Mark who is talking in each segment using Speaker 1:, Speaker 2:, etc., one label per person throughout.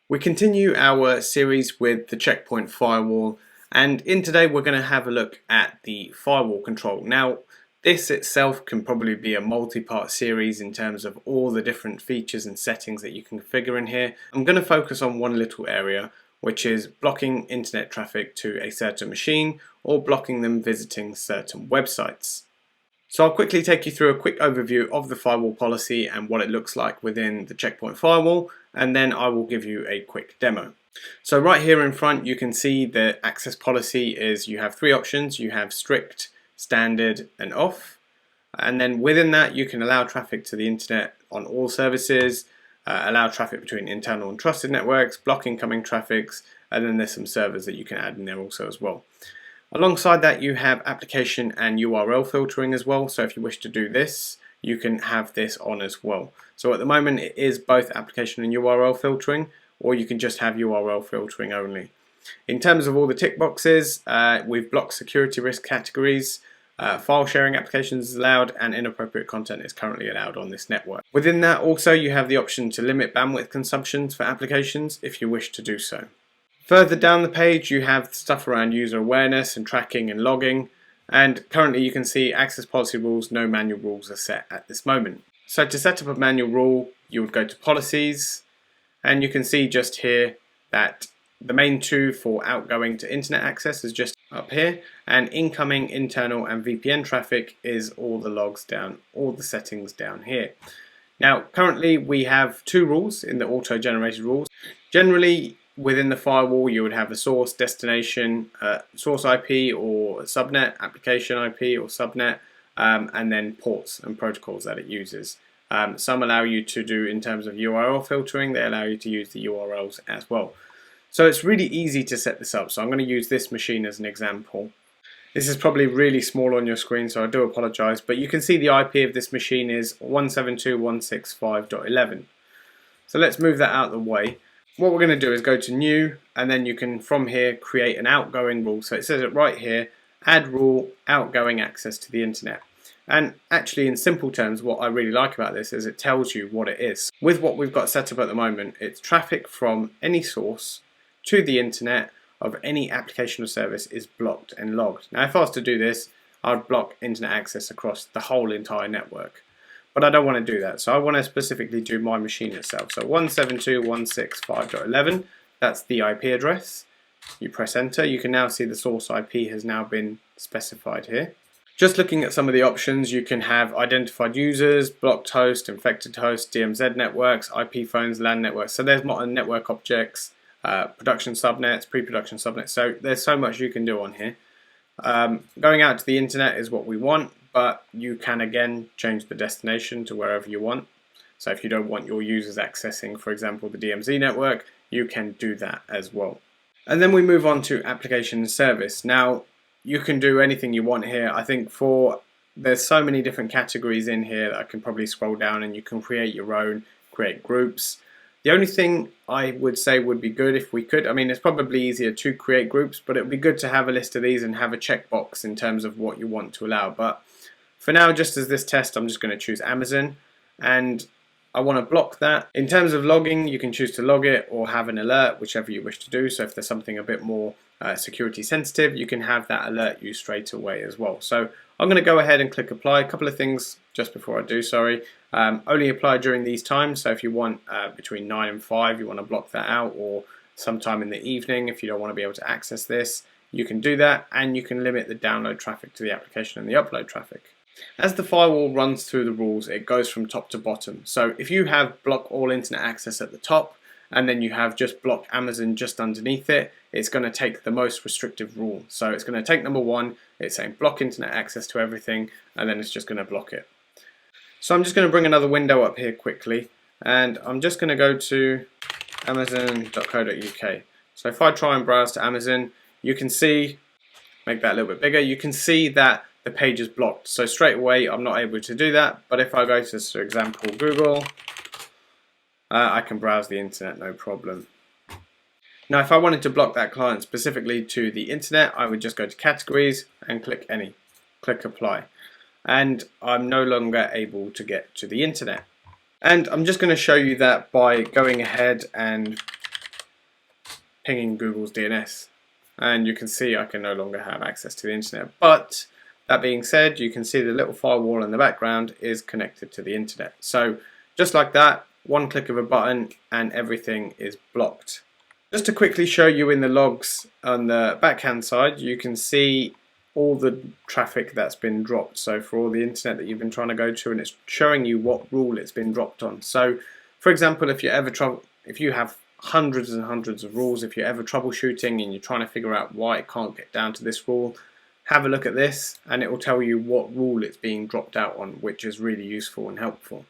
Speaker 1: We continue our series with the checkpoint firewall, and in today we're going to have a look at the firewall control. Now, this itself can probably be a multi-part series in terms of all the different features and settings that you can configure in here. I'm going to focus on one little area, which is blocking internet traffic to a certain machine or blocking them visiting certain websites. So I'll quickly take you through a quick overview of the firewall policy and what it looks like within the checkpoint firewall, and then I will give you a quick demo. So right here in front you can see the access policy is you have three options. You have strict, standard and off, and then within that you can allow traffic to the internet on all services, allow traffic between internal and trusted networks, block incoming traffics, and then there's some servers that you can add in there also as well. Alongside that you have application and URL filtering as well, so if you wish to do this you can have this on as well. So at the moment it is both application and URL filtering, or you can just have URL filtering only. In terms of all the tick boxes, we've blocked security risk categories, file sharing applications is allowed, and inappropriate content is currently allowed on this network. Within that also you have the option to limit bandwidth consumptions for applications if you wish to do so. Further down the page you have stuff around user awareness and tracking and logging, and currently you can see access policy rules, no manual rules are set at this moment. So to set up a manual rule you would go to policies, and you can see just here that the main two for outgoing to internet access is just up here, and incoming, internal and VPN traffic is all the logs down, all the settings down here. Now currently we have two rules in the auto-generated rules. Generally within the firewall you would have a source, destination, source IP or subnet, application IP or subnet, and then ports and protocols that it uses. Some allow you to do, in terms of URL filtering, they allow you to use the URLs as well. So it's really easy to set this up. So I'm going to use this machine as an example. This is probably really small on your screen, so I do apologize, but you can see the IP of this machine is 172.165.11. So let's move that out of the way. What we're going to do is go to new, and then you can from here create an outgoing rule. So it says it right here, add rule, outgoing access to the internet. And actually in simple terms what I really like about this is it tells you what it is. With what we've got set up at the moment, it's traffic from any source to the internet of any application or service is blocked and logged. Now if I was to do this, I'd block internet access across the whole entire network. But I don't want to do that, so I want to specifically do my machine itself. So 172.165.11, that's the IP address. You press enter, you can now see the source IP has now been specified here. Just looking at some of the options, you can have identified users, blocked host, infected host, DMZ networks, IP phones, LAN networks. So there's modern network objects, production subnets, pre-production subnets. So there's so much you can do on here. Going out to the internet is what we want, but you can again change the destination to wherever you want. So if you don't want your users accessing, for example, the DMZ network, you can do that as well. And then we move on to application and service. Now you can do anything you want here. I think there's so many different categories in here that I can probably scroll down, and you can create your own, create groups. The only thing I would say would be good if we could, I mean it's probably easier to create groups, but it would be good to have a list of these and have a checkbox in terms of what you want to allow. But for now, just as this test, I'm just going to choose Amazon, and I want to block that. In terms of logging, you can choose to log it or have an alert, whichever you wish to do. So if there's something a bit more security sensitive, you can have that alert you straight away as well. So I'm going to go ahead and click apply. A couple of things just before I do, sorry. Only apply during these times, so if you want between 9 and 5 you want to block that out, or sometime in the evening if you don't want to be able to access this, you can do that, and you can limit the download traffic to the application and the upload traffic. As the firewall runs through the rules, it goes from top to bottom. So if you have block all internet access at the top, and then you have just block Amazon just underneath it, it's going to take the most restrictive rule. So it's going to take number 1, it's saying block internet access to everything, and then it's just going to block it. So I'm just going to bring another window up here quickly, and I'm just going to go to amazon.co.uk. So if I try and browse to Amazon, you can see, make that a little bit bigger, you can see that the page is blocked. So straight away I'm not able to do that, but if I go to, for example, Google, I can browse the internet no problem. Now if I wanted to block that client specifically to the internet, I would just go to categories and click any, click apply, and I'm no longer able to get to the internet. And I'm just going to show you that by going ahead and pinging Google's DNS. And you can see I can no longer have access to the internet. But that being said, you can see the little firewall in the background is connected to the internet. So just like that, one click of a button and everything is blocked. Just to quickly show you in the logs on the backhand side, you can see all the traffic that's been dropped. So for all the internet that you've been trying to go to, and it's showing you what rule it's been dropped on. So for example, if you have hundreds and hundreds of rules, if you're ever troubleshooting and you're trying to figure out why it can't get down to this rule, have a look at this and it will tell you what rule it's being dropped out on, which is really useful and helpful.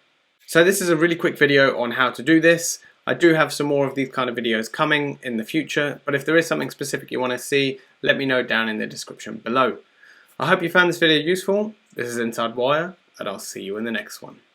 Speaker 1: So this is a really quick video on how to do this. I do have some more of these kind of videos coming in the future, but if there is something specific you want to see, let me know down in the description below. I hope you found this video useful. This is Inside Wire, and I'll see you in the next one.